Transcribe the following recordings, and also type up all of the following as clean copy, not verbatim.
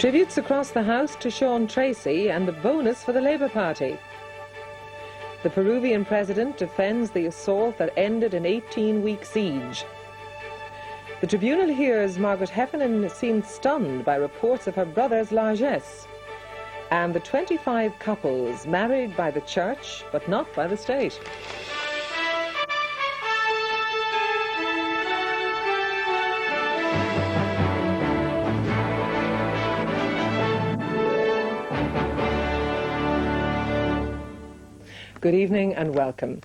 Tributes across the House to Sean Tracy and the bonus for the Labour Party. The Peruvian president defends the assault that ended an 18-week siege. The tribunal hears Margaret Heffernan seemed stunned by reports of her brother's largesse. And the 25 couples married by the church but not by the state. Good evening and welcome.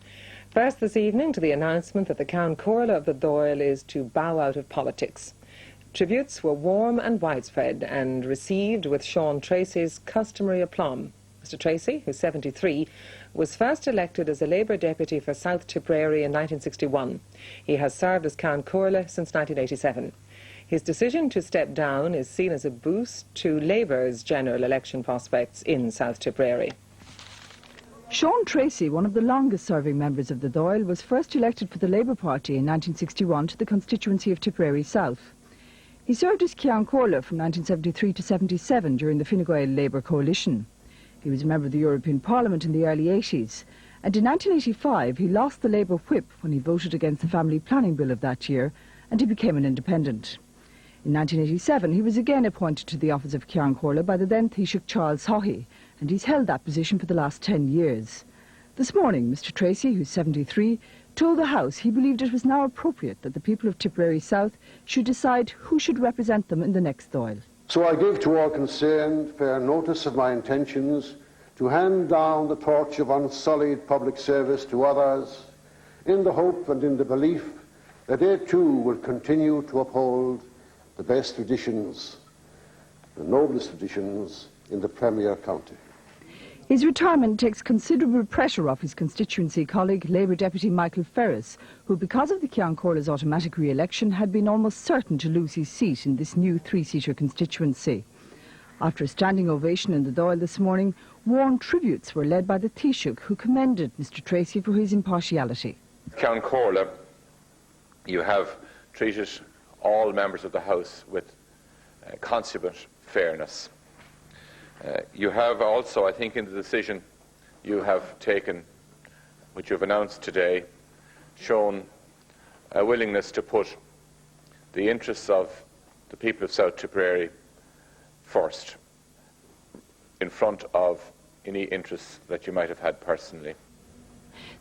First this evening to the announcement that the Ceann Comhairle of the Dáil is to bow out of politics. Tributes were warm and widespread and received with Sean Tracy's customary aplomb. Mr Tracy, who's 73, was first elected as a Labour deputy for South Tipperary in 1961. He has served as Ceann Comhairle since 1987. His decision to step down is seen as a boost to Labour's general election prospects in South Tipperary. Sean Tracy, one of the longest-serving members of the Dáil, was first elected for the Labour Party in 1961 to the constituency of Tipperary South. He served as Ceann Comhairle from 1973 to 77 during the Fine Gael Labour coalition. He was a member of the European Parliament in the early 80s, and in 1985 he lost the Labour whip when he voted against the family planning bill of that year, and he became an independent. In 1987 he was again appointed to the office of Ceann Comhairle by the then Taoiseach Charles Haughey, and he's held that position for the last 10 years. This morning, Mr Tracy, who's 73, told the House he believed it was now appropriate that the people of Tipperary South should decide who should represent them in the next Dáil. So I give to all concerned fair notice of my intentions to hand down the torch of unsullied public service to others, in the hope and in the belief that they too will continue to uphold the best traditions, the noblest traditions in the Premier County. His retirement takes considerable pressure off his constituency colleague, Labour Deputy Michael Ferris, who, because of the Ceann Comhairle's automatic re-election, had been almost certain to lose his seat in this new three-seater constituency. After a standing ovation in the Dáil this morning, warm tributes were led by the Taoiseach, who commended Mr Tracy for his impartiality. Ceann Comhairle, you have treated all members of the House with consummate fairness. You have also, I think, in the decision you have taken, which you've announced today, shown a willingness to put the interests of the people of South Tipperary first, in front of any interests that you might have had personally.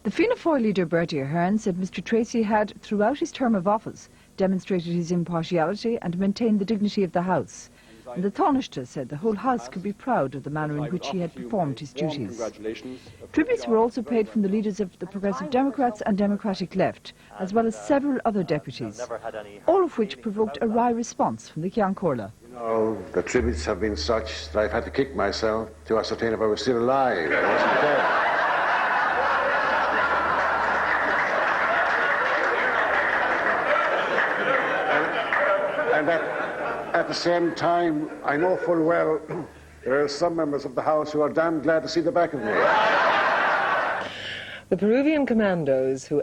The Fianna Fáil leader Bertie Ahern said Mr Tracy had, throughout his term of office, demonstrated his impartiality and maintained the dignity of the House. And the Taoiseach said the whole House could be proud of the manner in which he had performed his duties. Tributes were also paid from the leaders of the Progressive Democrats and Democratic Left, as well as several other deputies, all of which provoked a wry response from the Ceann Comhairle. You know, the tributes have been such that I've had to kick myself to ascertain if I was still alive. I wasn't dead. And at the same time, I know full well there are some members of the House who are damn glad to see the back of me. The Peruvian commandos who